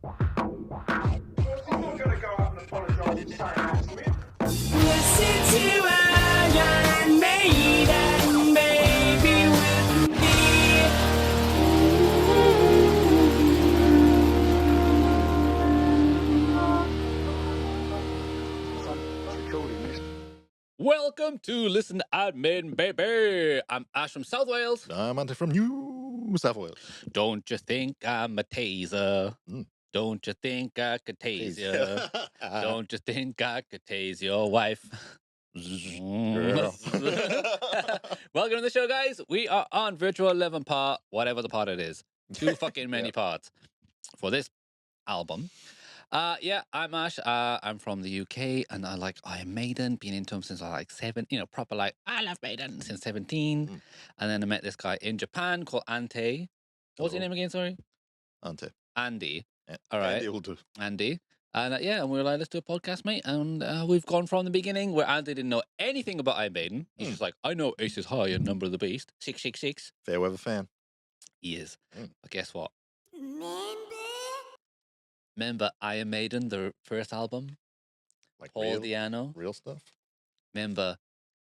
I'm not going to go up and apologise and say that to him. Listen to Iron Maiden, baby, with me. Welcome to Listen to Iron Maiden, baby. I'm Ash from South Wales. I'm Andy from New South Wales. Don't you think I'm a taser? Mm. Don't you think I could tase you? Uh, Don't you think I could tase your wife? girl. Welcome to the show, guys. We are on Virtual 11 part, whatever the part it is. Too fucking many parts for this album. Yeah, I'm Ash. I'm from the UK, and I like Iron Maiden. Been into them since I was like 7. Proper like I love Maiden since 17. Mm. And then I met this guy in Japan called Ante. What's your name again? Sorry, Ante. Andy. Yeah. All right, Andy will do. Andy. And yeah, and we were like, let's do a podcast, mate. And we've gone from the beginning where Andy didn't know anything about Iron Maiden. He's just like, I know Ace is high and Number of the Beast, 666. Fair weather fan. He is. Mm. But guess what? Remember Iron Maiden, their first album? Like Paul Diano. real stuff. Member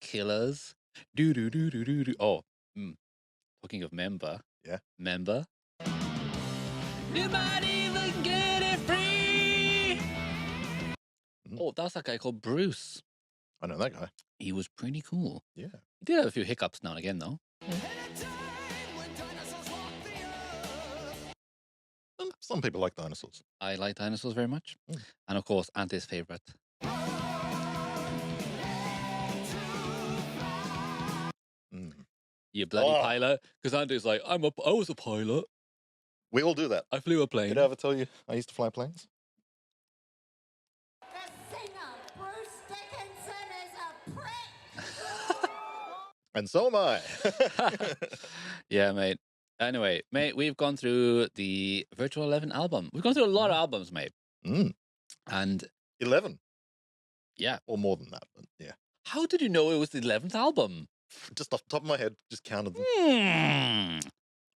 Killers. Do do do do do do. Oh, talking of member. Yeah. Member. You might even get it free. Oh, that's that guy called Bruce. I know that guy. He was pretty cool. Yeah. He did have a few hiccups now and again, though. Some people like dinosaurs. I like dinosaurs very much. Mm. And of course, Auntie's favorite. Mm. You bloody Oh. pilot. Because Auntie's like, I was a pilot. We all do that. I flew a plane. Did I ever tell you I used to fly planes? The singer, Bruce Dickinson, is a prick. And so am I. Yeah, mate. Anyway, mate, we've gone through the Virtual 11 album. We've gone through a lot of albums, mate. Mm. And 11. yeah. Or more than that. But yeah. How did you know it was the 11th album? Just off the top of my head, just counted them.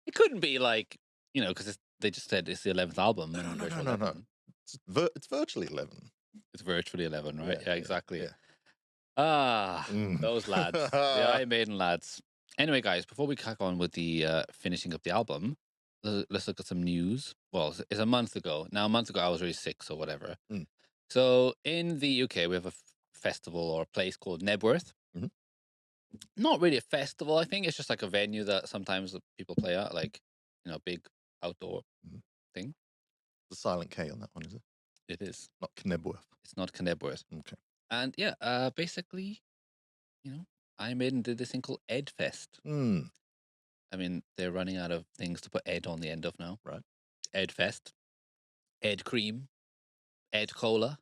It couldn't be like, because they just said it's the 11th album. No. Virtual 11. It's virtually 11. It's virtually 11, right? Yeah, exactly. Yeah. Those lads. The Iron Maiden lads. Anyway, guys, before we crack on with the finishing of the album, let's look at some news. Well, it's a month ago. Now, a month ago, I was really sick, so whatever. Mm. So, in the UK, we have a festival or a place called Nebworth. Mhm. Not really a festival, I think. It's just like a venue that sometimes people play at, like, big outdoor thing. The silent K on that one, is it? It is. Not Knebworth. It's not Knebworth. Okay. And yeah, basically, Iron Maiden did this thing called Edfest. Mm. I mean, they're running out of things to put Ed on the end of now. Right. Edfest, Ed Cream, Ed Cola.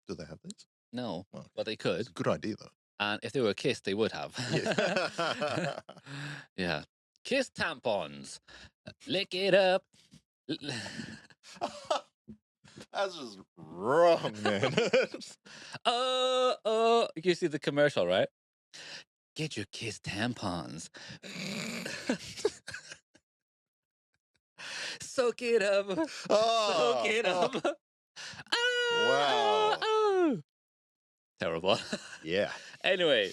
Do they have these? No, Well, but they could. It's a good idea, though. And if they were Kiss, they would have. Yeah. Yeah. Kiss tampons. Lick it up. That's just wrong, man. You see the commercial, right? Get your Kiss tampons. Soak it up. Soak it up. Wow. Terrible. Yeah. Anyway,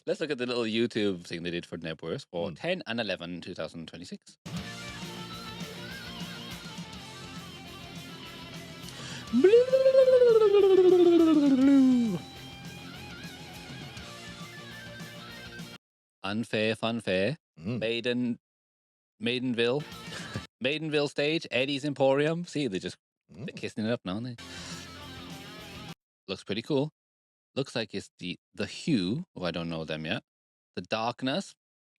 let's look at the little YouTube thing they did for Nebworth for 10 and 11, 2026. Unfair, funfair. Maidenville. Maidenville stage. Eddie's Emporium. See, they're kissing it up now, aren't they? Looks pretty cool. Looks like it's the Hue, who I don't know them yet. The Darkness,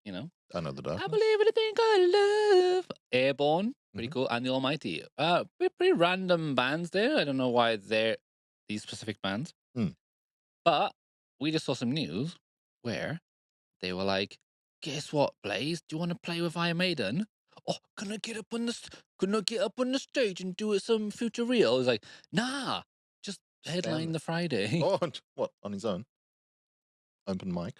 I know the Darkness. I believe in a thing called love. Airborne, pretty cool. And the Almighty. Pretty random bands there. I don't know why they're these specific bands. But we just saw some news where they were like, guess what, Blaze? Do you want to play with Iron Maiden? Oh, can I get up on the stage and do it some future real? It's like, nah, just headline the Friday. Oh, what? On his own? Open mic?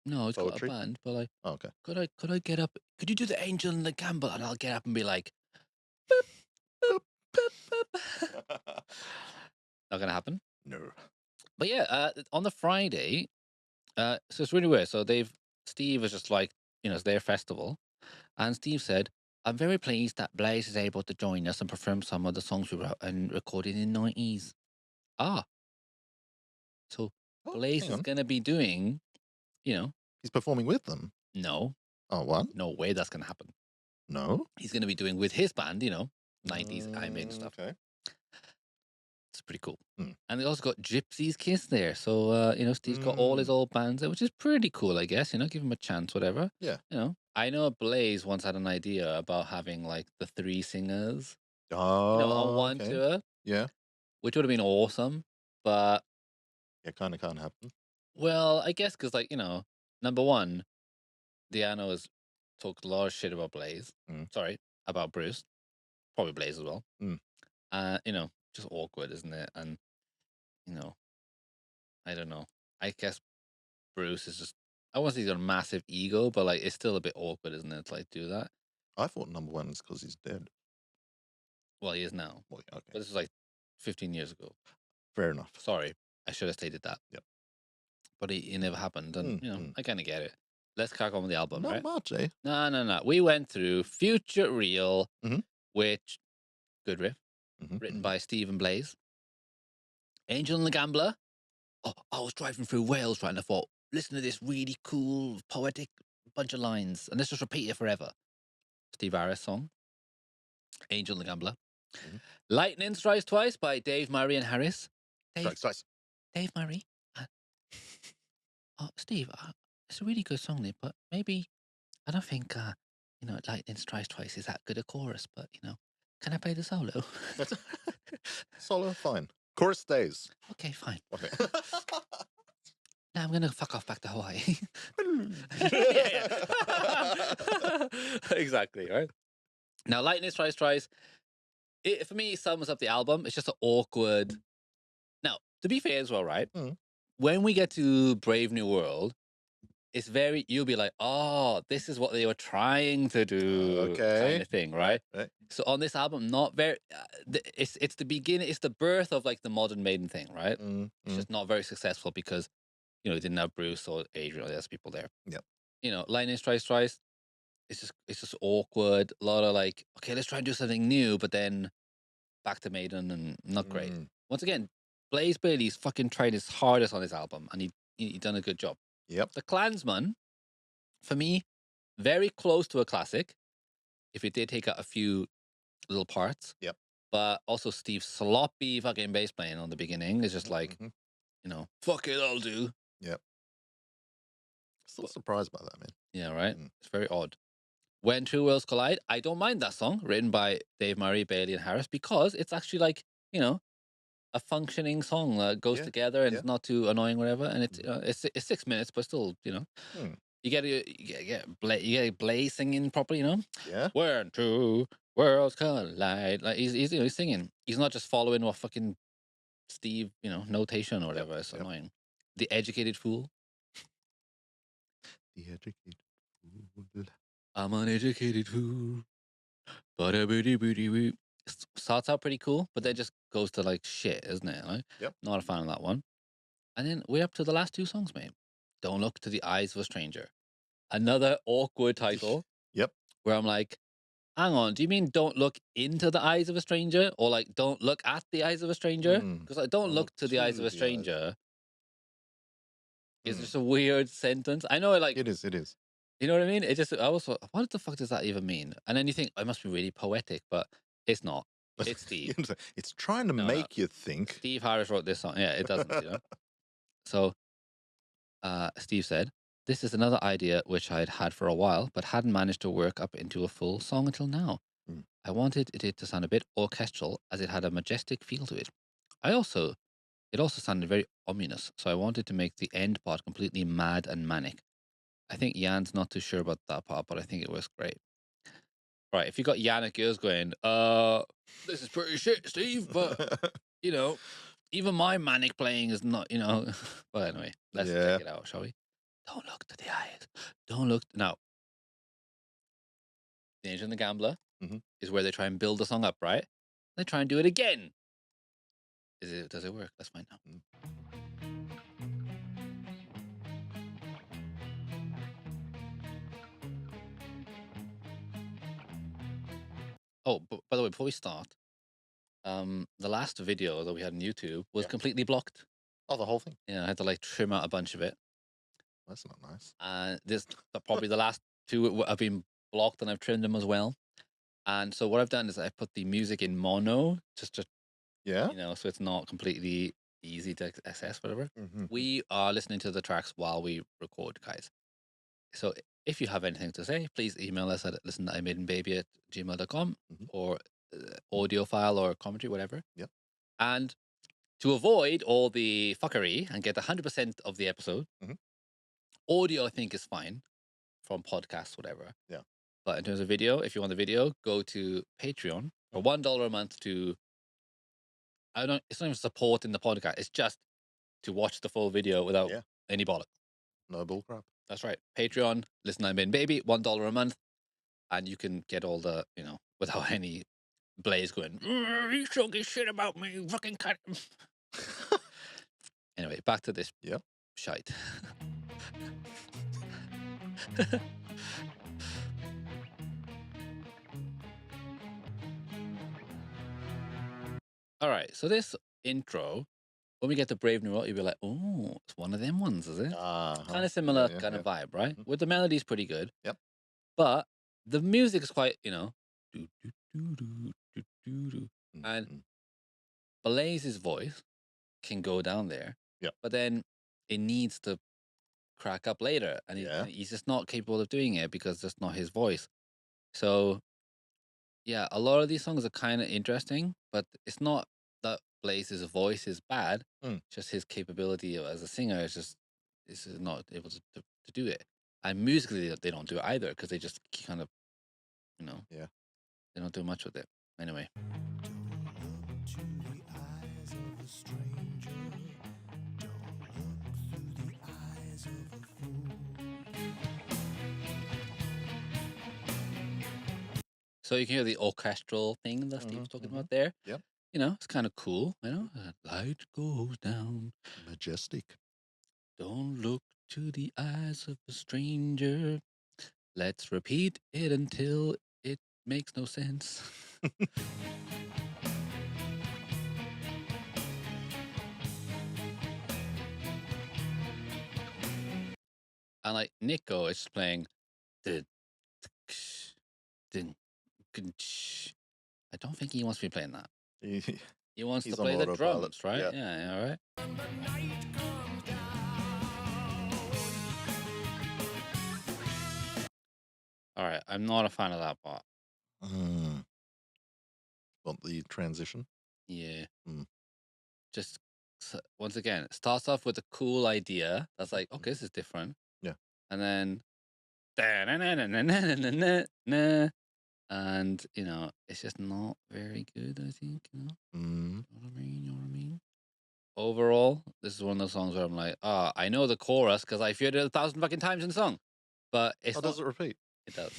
No, it's Poetry? got a band, but like, Oh, okay. could I get up? Could you do the Angel and the Gamble? And I'll get up and be like, boop, boop, boop, Not gonna happen. No. But yeah, on the Friday, so it's really weird. So Steve was just like, it's their festival, and Steve said, "I'm very pleased that Blaze is able to join us and perform some of the songs we wrote and recorded in the 90s." Ah, so Oh, Blaze hang is on. gonna be doing, He's performing with them. no, Oh, what? no way that's gonna happen. No. He's gonna be doing with his band, 90s ironmaiden stuff. Okay. It's pretty cool. Hmm. And they also got Gypsy's Kiss there. So, Steve's got all his old bands there, which is pretty cool, I guess. Give him a chance, whatever. Yeah. I know Blaze once had an idea about having like the 3 singers, Oh, on one okay. tour, Yeah. which would have been awesome. But, Yeah, kind of can't happen. well, I guess because, number one, Deanna has talked a lot of shit about Blaze. Mm. Sorry, about Bruce. Probably Blaze as well. Mm. Just awkward, isn't it? And, I don't know. I guess Bruce is just, I won't say he's got a massive ego, but it's still a bit awkward, isn't it? To do that. I thought number one is because he's dead. Well, he is now. Well, yeah, okay. But this was 15 years ago. Fair enough. Sorry, I should have stated that. Yep. But it never happened. And, I kind of get it. Let's crack on with the album, Not right? much, eh? No. We went through Future Real, Mhm. which, good riff, Mhm, written mhm. by Stephen Blaze. Angel and the Gambler. Oh, I was driving through Wales, right, and I thought, listen to this really cool, poetic bunch of lines, and let's just repeat it forever. Steve Harris song, Angel and the Gambler. Mhm. Lightning Strikes Twice by Dave Murray and Harris. Strikes. Dave Murray. Steve, it's a really good song, Nick, but maybe, I don't think, Lightning Strikes Twice is that good a chorus, but, can I play the solo? Solo, fine. Chorus stays. Okay, fine. Okay. Now I'm going to fuck off back to Hawaii. Exactly, right? Now, Lightning Strikes Twice, it, for me, sums up the album. It's just an awkward. Now, to be fair as well, right? Mm. When we get to Brave New World, it's very, you'll be like, oh, this is what they were trying to do, Okay. kind of thing, right? Right. So on this album, not very, it's the beginning, it's the birth of the modern Maiden thing, right? Mm, It's just not very successful because, it didn't have Bruce or Adrian or the other people there. Yep. Lightning Strikes Twice, it's just awkward. A lot of okay, let's try and do something new, but then back to Maiden and not great. Mm. Once again, Blaze Bailey's fucking tried his hardest on this album, and he done a good job. Yep. The Klansman, for me, very close to a classic. If it did take out a few little parts. Yep. But also Steve's sloppy fucking bass playing on the beginning is just Mhm. fuck it, I'll do. Yep. Still surprised by that, man. Yeah, right? Mm. It's very odd. When Two Worlds Collide, I don't mind that song, written by Dave Murray, Bailey, and Harris, because it's actually a functioning song that goes Yeah, together and yeah. it's not too annoying, whatever. And it's 6 minutes, but still, Hmm. you get Blaze singing properly, Yeah. When two worlds collide, he's singing. He's not just following what fucking Steve, notation or whatever. It's yep. annoying. The Educated Fool. The educated fool. I'm an educated fool. Ba-da-boo-dee-boo-dee-boo. Starts out pretty cool, but then just goes to shit, isn't it? Right? Yep. Not a fan of that one. And then we're up to the last 2 songs, mate. Don't Look to the Eyes of a Stranger. Another awkward title. Yep. Where I'm like, hang on, do you mean don't look into the eyes of a stranger? Or don't look at the eyes of a stranger? Because don't look to the eyes of a stranger is just a weird sentence. I know It is. you know what I mean? It just, I was like, what the fuck does that even mean? And then you think, it must be really poetic, but it's not. It's Steve. It's trying to make you think. Steve Harris wrote this song. Yeah, it doesn't, So, Steve said, this is another idea which I'd had for a while, but hadn't managed to work up into a full song until now. Mm. I wanted it to sound a bit orchestral, as it had a majestic feel to it. It also sounded very ominous, so I wanted to make the end part completely mad and manic. I think Jan's not too sure about that part, but I think it was great. Right, if you got Jan at yours going, this is pretty shit, Steve, but, even my manic playing is not, Well, anyway, let's check it out, shall we? Don't look to the eyes. Don't look. Now, The Angel and the Gambler Mhm. is where they try and build the song up, right? They try and do it again. Does it work? Let's find out. Oh, by the way, before we start, the last video that we had on YouTube was completely blocked. Oh, the whole thing. Yeah, I had to like trim out a bunch of it. That's not nice. Probably the last two have been blocked, and I've trimmed them as well. And so what I've done is I put the music in mono, just to Yeah. so it's not completely easy to access. Whatever. Mm-hmm. We are listening to the tracks while we record, guys. So if you have anything to say, please email us at listen@ironmaidenbaby@gmail.com or audio file or commentary, whatever. Yep. And to avoid all the fuckery and get 100% of the episode, audio I think is fine from podcasts, whatever. Yeah. But in terms of video, if you want the video, go to Patreon for $1 a month to. It's not even supporting the podcast. It's just to watch the full video without any bollock. No bullcrap. That's right. Patreon, listen, I'm in baby, $1 a month, and you can get all the without any Blaze going. You talking shit about me, fucking cut. Anyway, back to this. Yep. Shite. All right, so this intro, when we get to Brave New World, you'll be like, oh, it's one of them ones, is it? Kind of similar of vibe, right? With the melody's pretty good. Yep. But the music is quite, do, do, do, do, do, do, do. And Blaze's voice can go down there. Yep. But then it needs to crack up later. And he's just not capable of doing it because that's not his voice. So, yeah, a lot of these songs are kind of interesting, but it's not that Blaze's voice is bad. Just his capability as a singer is not able to do it. And musically, they don't do it either because they just kind of, they don't do much with it. Anyway. So you can hear the orchestral thing that Steve's talking about there. Yep. It's kind of cool. Light goes down. Majestic. Don't look to the eyes of a stranger. Let's repeat it until it makes no sense. And like Nico is just playing. I don't think he wants to be playing that. He wants to play the drums, right? Yeah, all right. All right, I'm not a fan of that part. Want the transition? Yeah. Just once again, it starts off with a cool idea. That's like, okay, this is different. Yeah. And then, and it's just not very good. I think. You know what I mean? You know what I mean? Overall, this is one of those songs where I'm like, I know the chorus because I've heard it 1,000 fucking times in the song, but it's not. Does it repeat? It does.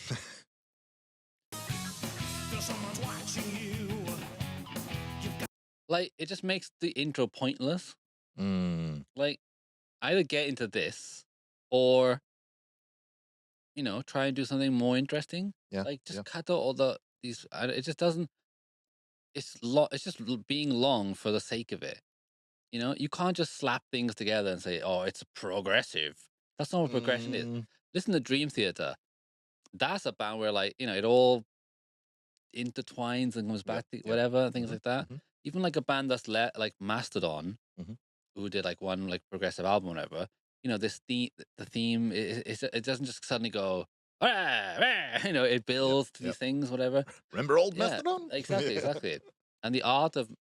Like, it just makes the intro pointless. Like, either get into this or, try and do something more interesting. Yeah. Like, just cut out all these. It just doesn't. It's just being long for the sake of it. You can't just slap things together and say, "Oh, it's progressive." That's not what progression is. Listen to Dream Theater. That's a band where, like, it all intertwines and comes back to whatever, things like that. Even like a band that's like Mastodon, who did like one like progressive album or whatever, this the theme it doesn't just suddenly go, it builds to these things, whatever. Remember old Mastodon? Exactly. And in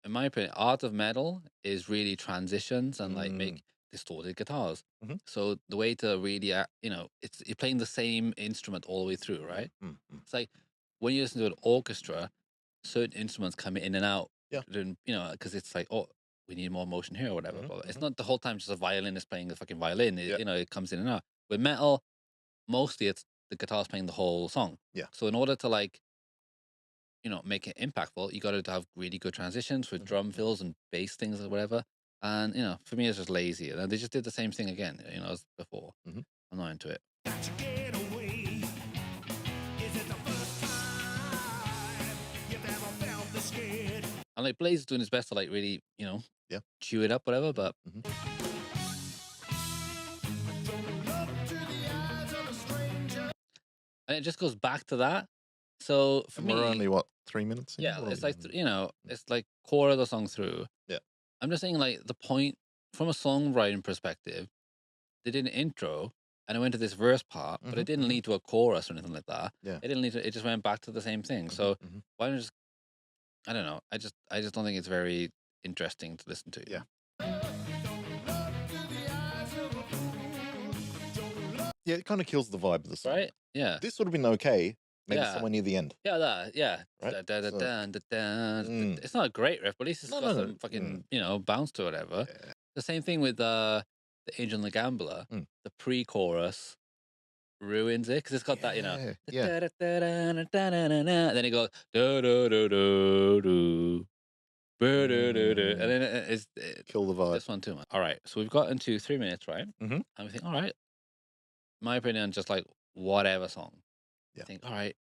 my opinion, art of metal is really transitions and like make distorted guitars. So the way to really, you're playing the same instrument all the way through, right? It's like when you listen to an orchestra, certain instruments come in and out. Because it's like, we need more motion here or whatever. But it's not the whole time just a violinist playing the fucking violin. It comes in and out. With metal, mostly it's the guitar's playing the whole song. Yeah. So in order to like make it impactful, you got to have really good transitions with drum fills and bass things or whatever. And for me, it's just lazy. And they just did the same thing again, as before. Mhm. I'm not into it. And like Blaze is doing his best to like really, Yeah. chew it up, whatever. But Mhm. and it just goes back to that. So for And me, we're only what 3 minutes? In? yeah, What are it's we like doing? it's like core of the song through. Yeah. I'm just saying, like the point from a songwriting perspective, they did an intro and it went to this verse part, but it didn't lead to a chorus or anything like that. Yeah. It didn't lead to. It just went back to the same thing. So Mhm. why don't you just? I don't know. I just don't think it's very interesting to listen to. Yeah. Yeah, it kind of kills the vibe of the song. Right? Yeah. This would have been okay, maybe Yeah. somewhere near the end. Yeah, that. Yeah. Right? Da, da, da, So- da, da, da, Mm. It's not a great riff, but at least it's No, got no, some no. fucking bounce to whatever. Yeah. The same thing with the Angel and the Gambler. Mm. The pre-chorus ruins it because it's got that Yeah. then it goes do do do do do. And then it's Kill the vibe. this one too much. All right, so we've got into 3 minutes, right? Mhm. And we think, all right, my opinion, just like whatever song. Yeah. I think, all right,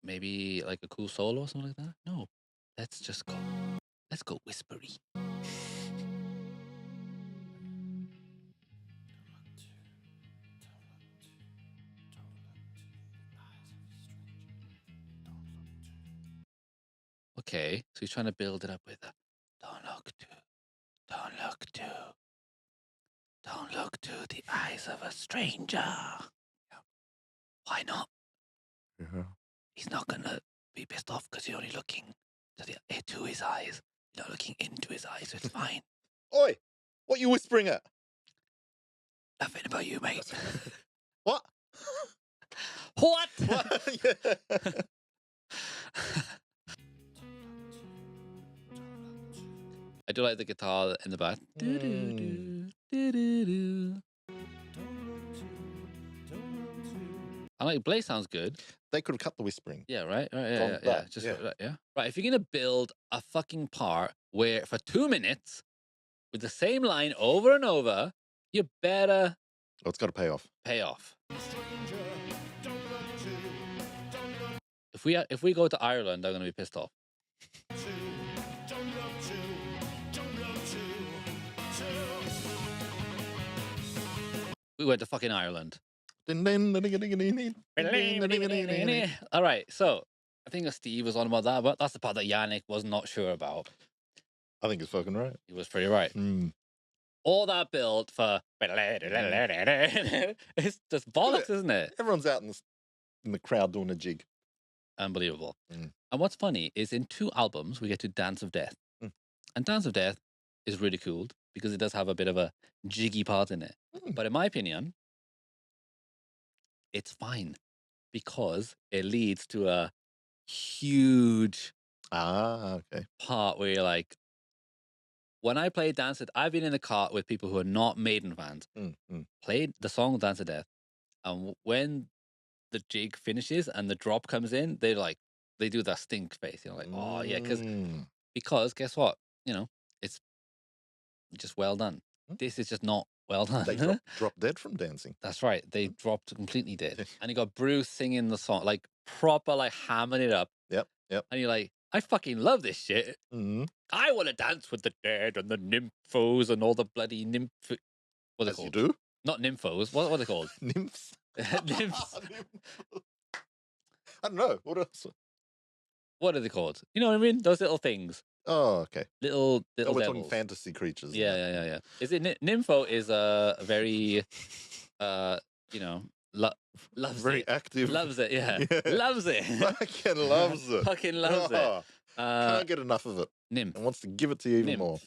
maybe like a cool solo or something like that. No, let's go whispery. Okay, so he's trying to build it up with a don't look to the eyes of a stranger. Why not? Yeah. He's not gonna be pissed off because you're only looking to his eyes. You're not looking into his eyes, so it's fine. Oi! What you whispering at? Nothing about you, mate. What? What? What? Yeah. I do like the guitar in the back. I like Blaze sounds good. They could have cut the whispering. Yeah, right. Yeah, From yeah. that, Just yeah. yeah. Right. If you're gonna build a fucking part where for 2 minutes with the same line over and over, you better Oh, it's got to pay off. pay off. If we go to Ireland, I'm gonna be pissed off. We went to fucking Ireland. I All right, so I think Steve was on about that, but that's the part that Yannick was not sure about. think it's fucking right. He was pretty right. Mm. All that build for it's just bollocks, isn't it? Everyone's out in the crowd doing a jig. Unbelievable. Mm. And what's funny is in 2 albums we get to Dance of Death, and Dance of Death is ridiculed because it does have a bit of a jiggy part in it. But in my opinion, it's fine because it leads to a huge Okay. part where you're like, when I play Dance of, I've been in the car with people who are not Maiden fans, played the song Dance of Death, and when the jig finishes and the drop comes in, they do that stink face. Like, oh yeah, because guess what? It's just well done. This is just not well done. They drop dead from dancing. That's right. They dropped completely dead. And you got Bruce singing the song, like proper, like hammering it up. Yep. And you're like, I fucking love this shit. Mm-hmm. I want to dance with the dead and the nymphos and all the bloody what are they As called? you do? Not nymphos. What are they called? Nymphs. Nymphs. I don't know. What else? What are they called? You know what I mean? Those little things. Oh, okay. Little Oh, we're devils. talking fantasy creatures. Yeah. Is it nympho is a very loves Very it. active. Loves it, yeah. Yeah. Loves it. Fucking loves it. Fucking loves it. Oh, can't get enough of it. Nymph. And wants to give it to you even Nymph. more.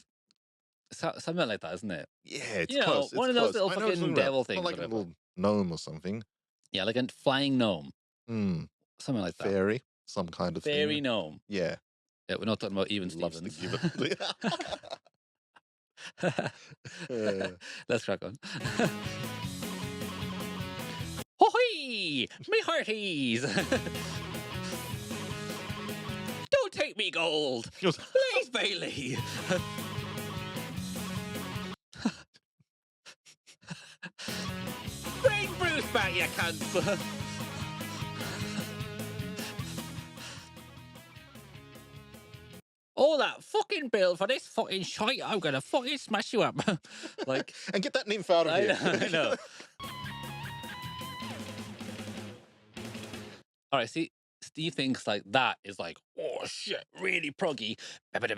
Something like that, isn't it? Yeah, it's You know, close. one it's of those close. little I know what fucking you're talking about. devil It's not things, like a whatever. little gnome or something. Yeah, like a flying gnome. Something like that. Fairy. Some kind of Fairy thing. gnome. Yeah. Yeah, we're not talking about even Loves to Stevens. give it. Let's crack on. Hoy! Me hearties! make me gold. He goes, Please, Bailey. Bring Bruce back, you cunts. All that fucking bill for this fucking shite, I'm gonna fucking smash you up. Like, and get that nymph out of I here. know, I know. All right, see, Steve thinks like that is like, oh shit, really proggy. Like,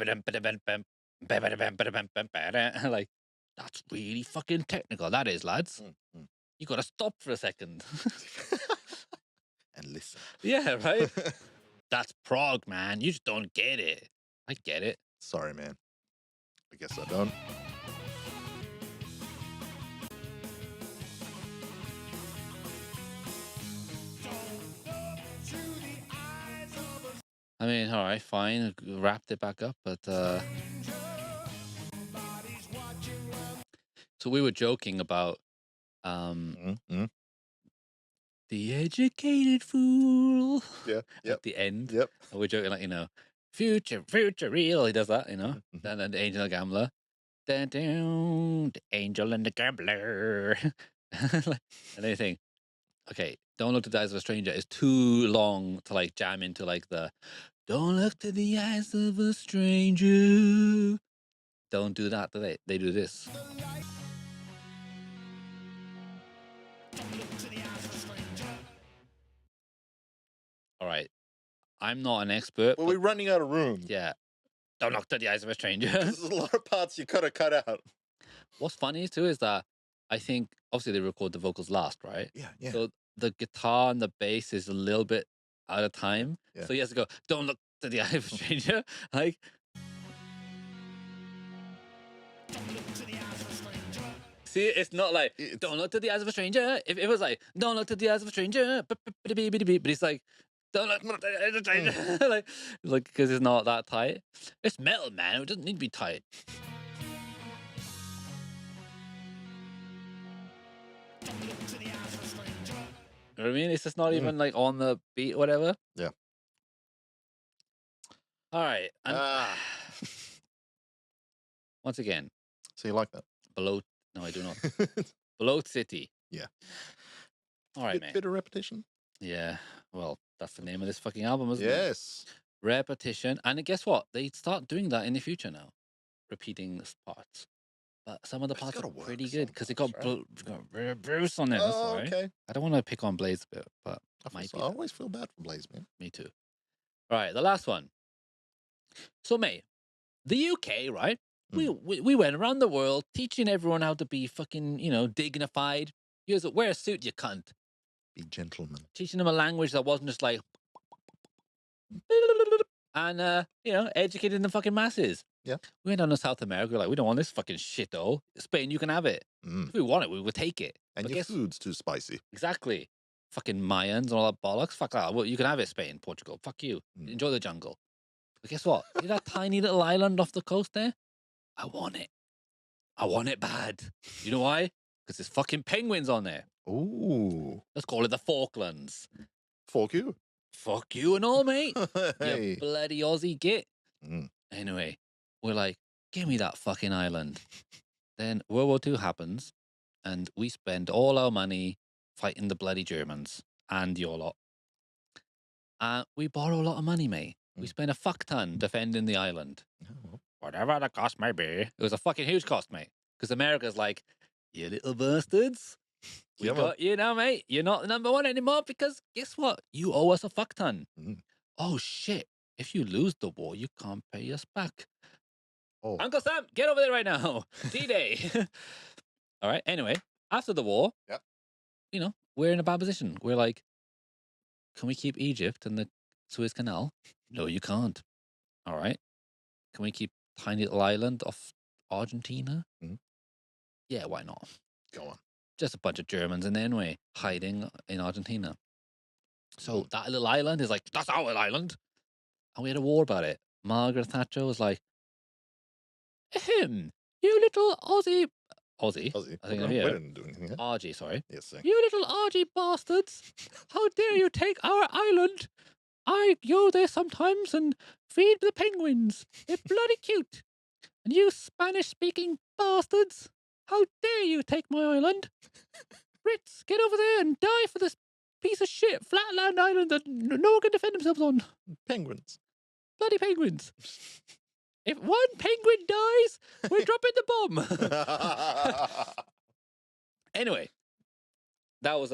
that's really fucking technical. That is, lads. You gotta stop for a second. And listen. Yeah, right? That's prog, man. You just don't get it. I get it. Sorry, man. I guess I don't. I mean, all right, fine. Wrapped it back up, but so we were joking about the educated fool. Yeah. At the end. Yep. And we're joking like, you know, future real. He does that, you know. And then the angel and the gambler. Dun, dun, the angel and the gambler. And then you think, okay, don't look to the eyes of a stranger is too long to like jam into like the don't look to the eyes of a stranger. Don't do that, do they? They do this. All right. I'm not an expert. Well, we're running out of room. Yeah. Don't look to the eyes of a stranger. There's a lot of parts you gotta cut out. What's funny too is that I think obviously they record the vocals last, right? Yeah. So the guitar and the bass is a little bit out of time. Yeah. So he has to go, don't look to the eye of a stranger. Like, see, it's not like, don't look to the eyes of a stranger. If it was like, don't look to the eyes of a stranger, but it's like, don't look to the eyes of a stranger. like, because it's not that tight. It's metal, man. It doesn't need to be tight. You know what I mean? It's just not even like on the beat or whatever. Yeah. All right. And once again, So you like that? below. No, I do not. Below City. Yeah. All right, man. Bit of repetition. Yeah. Well, that's the name of this fucking album, isn't it? Yes. Repetition. And guess what? They start doing that in the future now, repeating the parts. But some of the parts are pretty good because it got Bruce on it. That's Oh, all right. okay. I don't want to pick on Blaze a bit, but I always feel bad for Blaze, man. me too. All right, the last one. So, mate, the UK, right? We went around the world teaching everyone how to be fucking, you know, dignified. Wear a suit, you cunt. Be gentlemen. Teaching them a language that wasn't just like, and you know, educating the fucking masses. Yeah. We went down to South America, like, we don't want this fucking shit though. Spain, you can have it. If we want it, we would take it. And But your food's too spicy. Exactly. Fucking Mayans and all that bollocks. Fuck that. Well, you can have it, Spain, Portugal. Fuck you. Enjoy the jungle. But guess what? See that tiny little island off the coast there? I want it. I want it bad. You know why? Because there's fucking penguins on there. Ooh. Let's call it the Falklands. Fuck you. Fuck you and all, mate. Hey. You bloody Aussie git. Mm. Anyway, we're like, give me that fucking island. Then World War II happens, and we spend all our money fighting the bloody Germans and your lot. We borrow a lot of money, mate. We spend a fuck ton defending the island. Oh. Whatever the cost may be. It was a fucking huge cost, mate. Because America's like, you little bastards. We got you now, mate. You're not the number one anymore because guess what? You owe us a fuck ton. Oh, shit. If you lose the war, you can't pay us back. Oh. Uncle Sam, get over there right now. D-Day. All right. Anyway, after the war, you know, we're in a bad position. We're like, can we keep Egypt and the Suez Canal? No, you can't. All right. Can we keep tiny little island off Argentina? Yeah, why not? Go on. Just a bunch of Germans in there anyway, hiding in Argentina. So that little island is like, that's our island. And we had a war about it. Margaret Thatcher was like, you little Aussie. I think I'm We here. didn't do anything yet. RG, sorry. Yes, sir. You little RG bastards. How dare you take our island? I go there sometimes and feed the penguins. They're bloody cute. And you Spanish-speaking bastards, how dare you take my island? Brits, get over there and die for this piece of shit flatland island that no one can defend themselves on. Penguins. Bloody penguins. If one penguin dies, we're dropping the bomb. Anyway, that was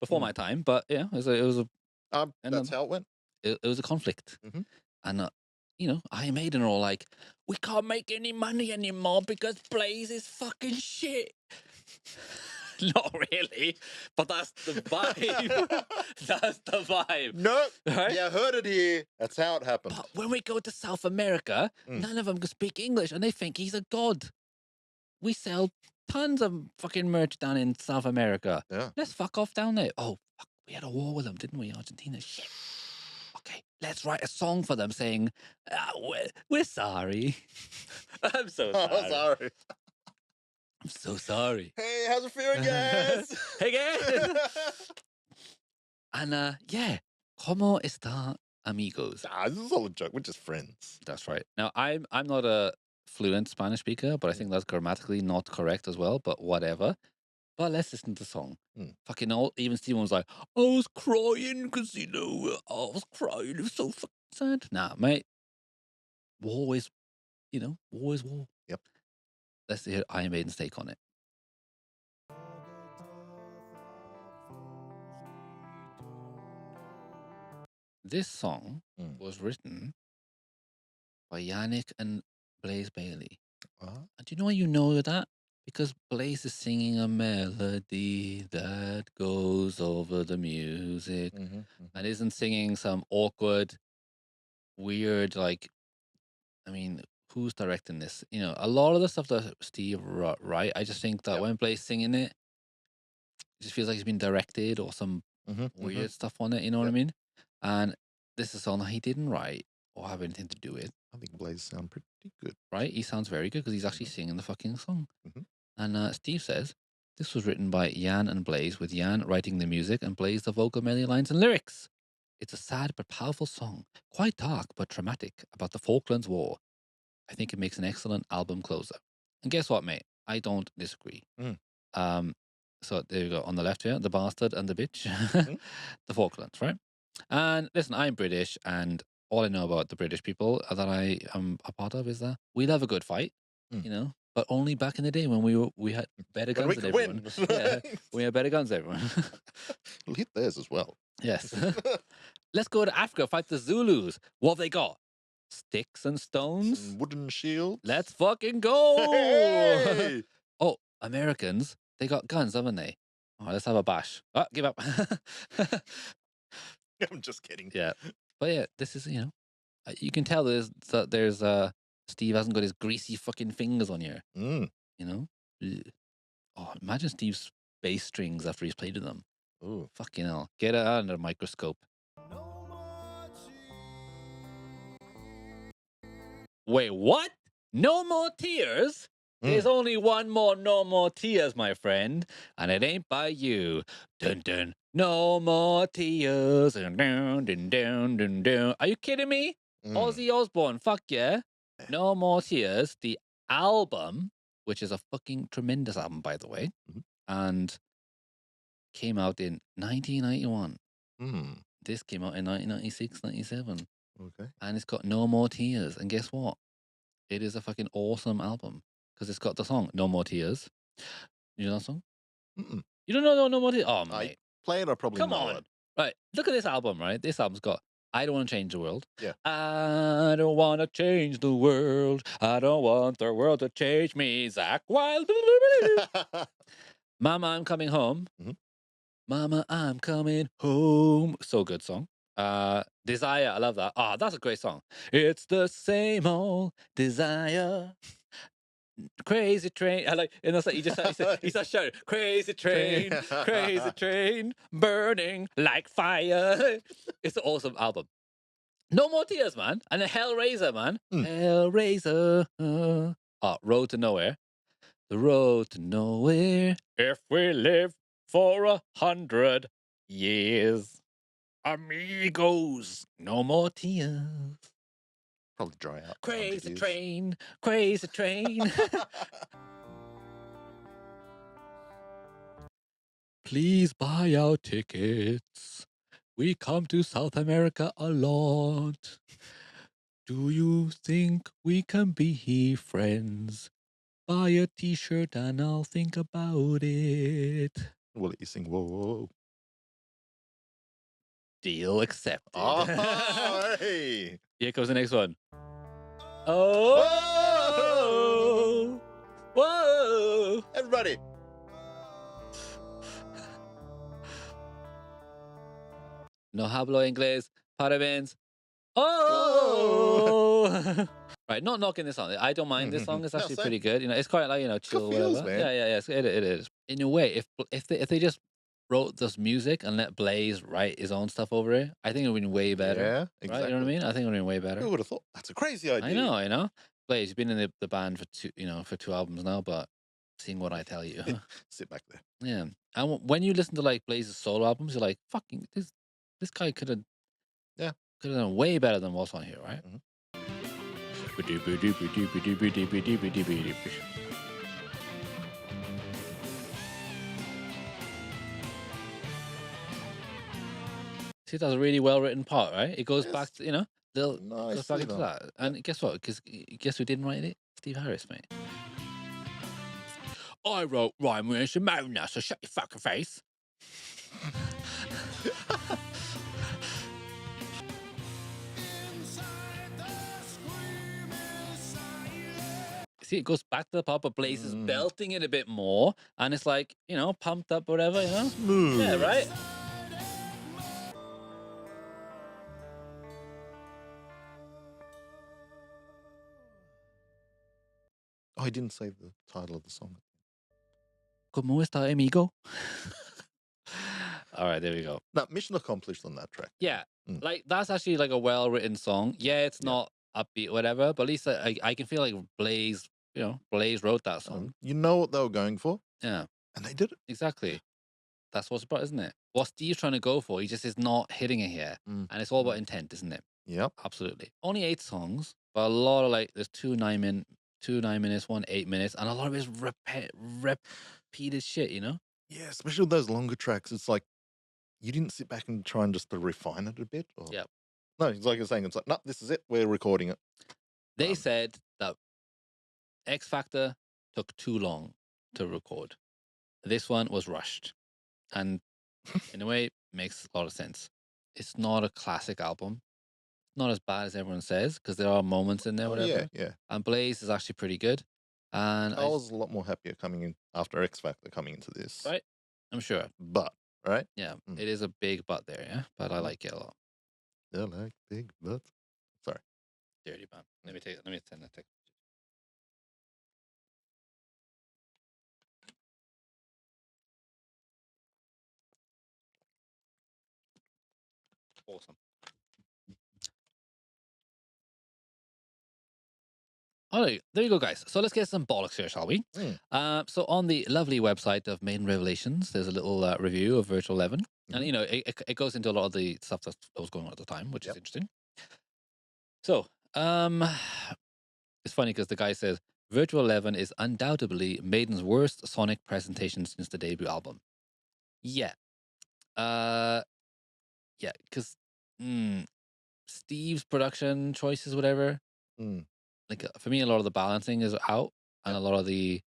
before my time, but yeah, it was a That's how it went. it was a conflict, Mhm. and Iron Maiden are all like, we can't make any money anymore because Blaze is fucking shit. Not really, but that's the vibe. That's the vibe. Nope. Right? You heard it here. That's how it happened. But when we go to South America, Mm. none of them can speak English, and they think he's a god. We sell tons of fucking merch down in South America. Yeah. Let's fuck off down there. Oh, fuck, we had a war with them, didn't we, Argentina? Shit. Okay, let's write a song for them saying, we're sorry. I'm so sorry. Oh, sorry. I'm so sorry. Hey, how's it feeling, guys? Hey, guys. And yeah, ¿Cómo está, amigos? This is all a joke. We're just friends. That's right. Now, I'm not a fluent Spanish speaker, but I think that's grammatically not correct as well, but whatever. But let's listen to the song. Fucking all, even Steven was like, I was crying because, I was crying. It was so fucking sad. Nah, mate. War is, war is war. Yep. Let's hear Iron Maiden's take on it. This song was written by Yannick and Blaze Bailey. And do you know why you know that? Because Blaze is singing a melody that goes over the music and isn't singing some awkward, weird, who's directing this? A lot of the stuff that Steve write, I just think that when Blaze singing it just feels like he's been directed or some weird stuff on it, you know what I mean? And this is a song that he didn't write or have anything to do with. I think Blaze sound pretty good. Right? He sounds very good because he's actually singing the fucking song. And Steve says, this was written by Jan and Blaze, with Jan writing the music and Blaze the vocal melody lines and lyrics. It's a sad but powerful song, quite dark but dramatic, about the Falklands War. I think it makes an excellent album closer. And guess what, mate? I don't disagree. So there you go. On the left here, the bastard and the bitch. The Falklands, right? And listen, I'm British, and all I know about the British people that I am a part of is that we love a good fight, but only back in the day when we had better guns than everyone. Yeah, we had better guns than everyone. We'll hit theirs as well. Yes. Let's go to Africa, fight the Zulus. What have they got? Sticks and stones? Some wooden shields. Let's fucking go! Hey! Oh, Americans, they got guns, haven't they? Oh, let's have a bash. Oh, give up. I'm just kidding. Yeah. But yeah, this is, you can tell there's Steve hasn't got his greasy fucking fingers on here. Mm. Ugh. Oh, imagine Steve's bass strings after he's played with them. Ooh. Fucking hell. Get it under a microscope. Wait, what? No more tears? There's only one more No More Tears, my friend, and it ain't by you. Dun dun. No more tears. Dun dun dun dun dun dun. Are you kidding me? Ozzy Osbourne, fuck yeah. No More Tears, the album, which is a fucking tremendous album, by the way, and came out in 1991. This came out in 1996, 97. Okay. And it's got No More Tears. And guess what? It is a fucking awesome album because it's got the song No More Tears. You know that song? You don't know No More Tears? Oh, mate. Play it, I probably Come know on. it. Right. Look at this album, right? This album's got I Don't Want to Change the World. Yeah. I don't want to change the world. I don't want the world to change me. Zach Wild. Mama, I'm Coming Home. Mama, I'm Coming Home. So good song. Desire, I love that. Ah, that's a great song. It's the same old desire. Crazy train. I like, and he starts shouting, crazy train, crazy train, burning like fire. It's an awesome album. No More Tears, man. And a Hellraiser, man. Hellraiser. Road to Nowhere. The road to nowhere. If we live for 100 years. Amigos, no more tears. Probably dry out. Crazy train, crazy train. Please buy our tickets. We come to South America a lot. Do you think we can be friends? Buy a t-shirt and I'll think about it. Will you sing whoa, whoa, whoa? Deal accepted. Oh, hey. Here comes the next one. Oh, whoa. Everybody. No hablo inglés. Parabéns. Oh. Right, not knocking this song. I don't mind this song. It's No, actually same. pretty good. You know, it's quite like, you know, chill, feels, whatever. man. Yeah. It is. In a way, if they just wrote this music and let Blaze write his own stuff over it, I think it would be way better. Yeah, Right? exactly. You know what I mean? I think it would be way better. Who would have thought? That's a crazy idea. I know. Blaze, you've been in the band for two albums now, but seeing what I tell you. Sit back there. Yeah. And when you listen to like Blaze's solo albums, you're like, fucking this guy could have done way better than what's on here, right? Mhm. See, that's a really well written part, right? It goes Yes. back to, you know, goes Nice. back into that. And guess what? Guess who didn't write it? Steve Harris, mate. I wrote Rhyme with Shimona, so shut your fucking face. See, it goes back to the part, but Blaze is belting it a bit more, and it's like, you know, pumped up, whatever, you know? Smooth. Yeah, right? Oh, I didn't say the title of the song. ¿Cómo está, amigo? All right, there we go. No, mission accomplished on that track. Yeah, Mm. like that's actually like a well-written song. Yeah, it's not upbeat, whatever, but at least I can feel like Blaze, you know, Blaze wrote that song. You know what they were going for, Yeah, and they did it. exactly. That's what's about, isn't it? What Steve's trying to go for, he just is not hitting it here, and it's all about intent, isn't it? Yep. Absolutely. Only 8 songs, but a lot of like there's 2 9 minutes, 1 8 minutes, and a lot of it's repeated shit, you know? Yeah, especially with those longer tracks. It's like you didn't sit back and try and just to refine it a bit. Or... Yep. No, it's like you're saying. It's like, no, this is it. We're recording it. They said that X Factor took too long to record. This one was rushed, and in a way, makes a lot of sense. It's not a classic album. Not as bad as everyone says, because there are moments in there, whatever. Yeah. And Blaze is actually pretty good. And I was a lot more happier coming in after X Factor coming into this. Right. I'm sure. But, right? Yeah, it is a big butt there, yeah? But I like it a lot. I like big butts. Sorry. Dirty bum. Let me send that text. Awesome. All right, there you go, guys. So let's get some bollocks here, shall we? So on the lovely website of Maiden Revelations, there's a little review of Virtual 11. And, you know, it goes into a lot of the stuff that was going on at the time, which is interesting. So, it's funny because the guy says, Virtual 11 is undoubtedly Maiden's worst sonic presentation since the debut album. Yeah. Yeah, because Steve's production choices, whatever, like for me, a lot of the balancing is out, and a lot of the,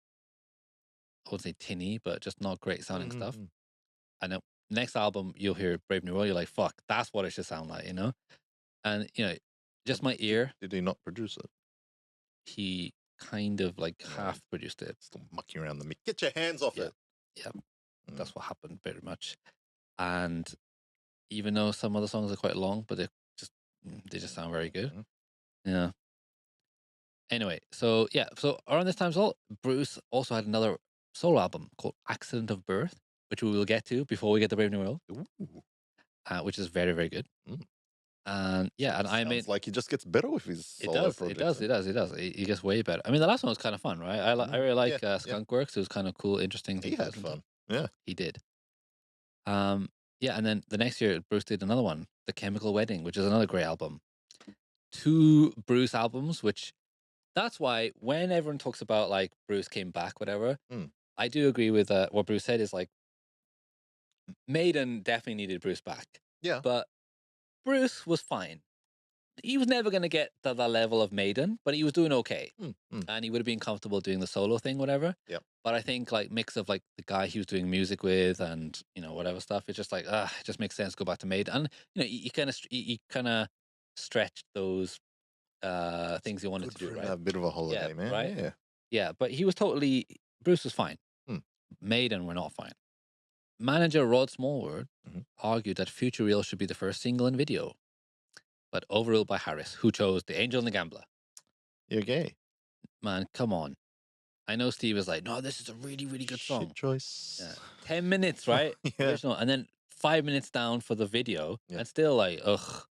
I wouldn't say tinny, but just not great sounding stuff. And then next album, you'll hear Brave New World, you're like, fuck, that's what it should sound like, you know? And, you know, just my ear. Did he not produce it? He kind of like half produced it. Still mucking around the mic. Get your hands off it. Yeah. That's what happened very much. And even though some of the songs are quite long, but they just sound very good. Yeah. Anyway, so around this time as well, Bruce also had another solo album called Accident of Birth, which we will get to before we get to Brave New World, which is very, very good. And and I mean, like he just gets better with his solo projects. It does. He gets way better. I mean, the last one was kind of fun, right? I really like Skunk Works. It was kind of cool, interesting. He had fun. Yeah, he did. Yeah, and then the next year Bruce did another one, The Chemical Wedding, which is another great album. 2 Bruce albums, which that's why when everyone talks about like Bruce came back, whatever, Mm. I do agree with what Bruce said is like Maiden definitely needed Bruce back. Yeah. But Bruce was fine. He was never going to get to the level of Maiden, but he was doing okay. And he would have been comfortable doing the solo thing, whatever. Yep. But I think like mix of like the guy he was doing music with and, whatever stuff, it's just like, it just makes sense to go back to Maiden. And, you kind of stretched those things you wanted Good to for do, him to right? have a bit of a holiday, man. Right? Yeah. Yeah, but Bruce was fine. Hmm. Maiden were not fine. Manager Rod Smallwood Mhm. argued that Future Real should be the first single and video, but overruled by Harris, who chose The Angel and the Gambler. You're gay. Man, come on. I know Steve is like, no, this is a really, really good song. Shit choice. Yeah. 10 minutes, right? Yeah. Original. And then 5 minutes down for the video. Yeah. And still like, ugh.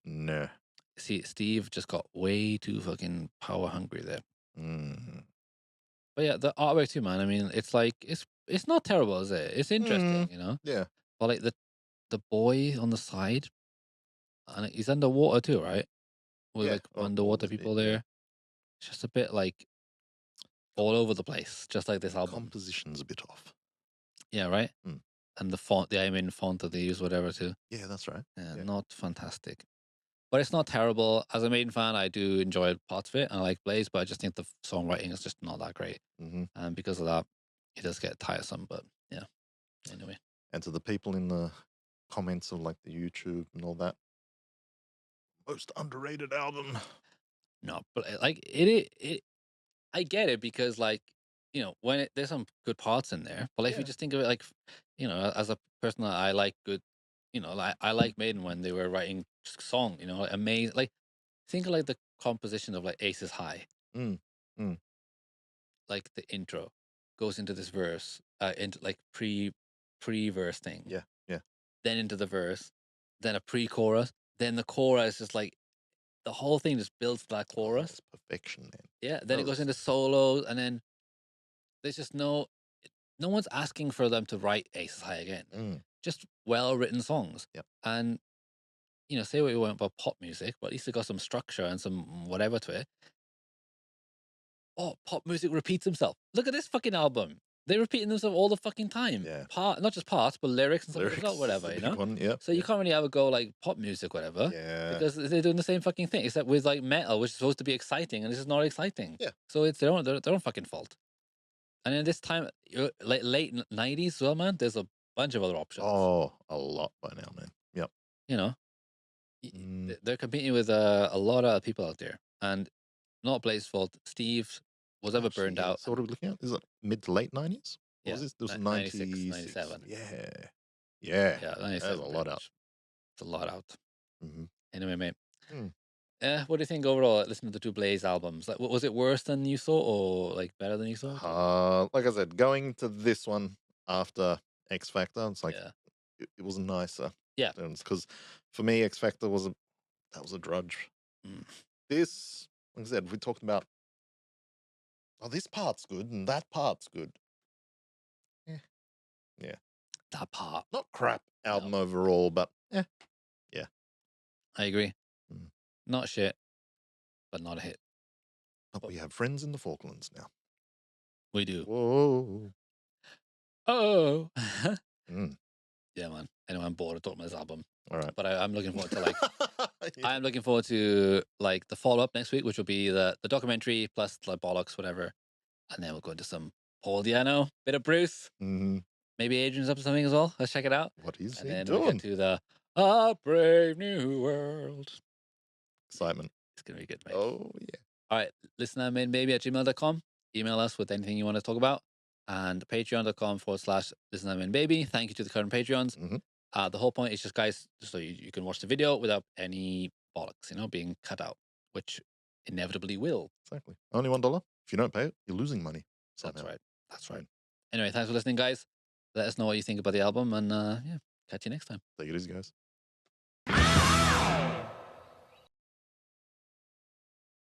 No. See, Steve just got way too fucking power hungry there. Mm. But yeah, the artwork too, man. I mean, it's like it's not terrible, is it? It's interesting, Yeah. But like the boy on the side, and he's underwater too, right? With Yeah. like underwater with it, people yeah. there. It's just a bit like all over the place, just like this album. Composition's a bit off. Yeah, right. Mm. And the font, the ironmaiden font that they use, whatever too. Yeah, that's right. Yeah, Yeah. not fantastic. But it's not terrible. As a Maiden fan, I do enjoy parts of it. I like Blaze, but I just think the songwriting is just not that great. Mm-hmm. And because of that, it does get tiresome. But yeah, anyway. And to the people in the comments of like the YouTube and all that, most underrated album. No, but like I get it because like when there's some good parts in there, but like, if you Yeah. just think of it like as a person that I like good, like I like Maiden when they were writing song, like, amazing. Like think of like the composition of like Aces High, like the intro goes into this verse, into like pre-verse thing, Yeah. Yeah. then into the verse, then a pre-chorus, then the chorus, just like the whole thing just builds to that Oh, chorus. it's perfection, man. Yeah, then That it goes was- into solos, and then there's just no one's asking for them to write Aces High again. Mm. Just well written songs. Yep. And say what you want about pop music, but at least it got some structure and some whatever to it. Oh, pop music repeats himself. Look at this fucking album. They're repeating themselves all the fucking time. Yeah. Not just parts, but lyrics and stuff Lyrics, like that, whatever, the you big know? one, yeah. So you can't really ever go like pop music, whatever. Yeah. Because they're doing the same fucking thing, except with like metal, which is supposed to be exciting, and this is not exciting. Yeah. So it's their own fucking fault. And in this time, like late 90s as well, man, there's a bunch of other options. Oh, a lot by now, man. Yep. They're competing with a lot of people out there. And not Blaze's fault. Steve was ever Actually, burned yeah. out. So what are we looking at? Is it mid to late 90s? Yeah, What was this? This was 96, 96. 97. Yeah. Yeah. Yeah, There's 97. a lot out. It's a lot out. Mm-hmm. Anyway, mate. Mm. What do you think overall? Listening to the two Blaze albums, like, was it worse than you thought, or like better than you thought? Like I said, going to this one after X Factor, it's like Yeah. it was nicer. Yeah. Because for me, X Factor was a drudge. Mm. This, like I said, we talked about. Oh, this part's good and that part's good. Yeah. That part. Not crap album overall, but yeah. I agree. Mm. Not shit, but not a hit. But we have friends in the Falklands now. We do. Whoa. Oh. Mm. Yeah, man. Anyway, I'm bored of talking about this album. All right. But I'm looking forward to like Yeah. I'm looking forward to like the follow up next week, which will be the documentary plus like bollocks, whatever. And then we'll go into some Paul Diano, bit of Bruce. Mhm. Maybe Adrian's up to something as well. Let's check it out. What is And he then we'll doing? get to the A Brave New World. Excitement. It's gonna be good, mate. Oh yeah. All right, listenermainbaby@gmail.com. Email us with anything you want to talk about. And patreon.com/listenermainbaby. Thank you to the current Patreons. Mhm. The whole point is just, guys, just so you can watch the video without any bollocks, being cut out, which inevitably will. Exactly. Only $1. If you don't pay it, you're losing money. That's Somehow. right. That's right. Anyway, thanks for listening, guys. Let us know what you think about the album, and yeah, catch you next time. Take it easy, guys.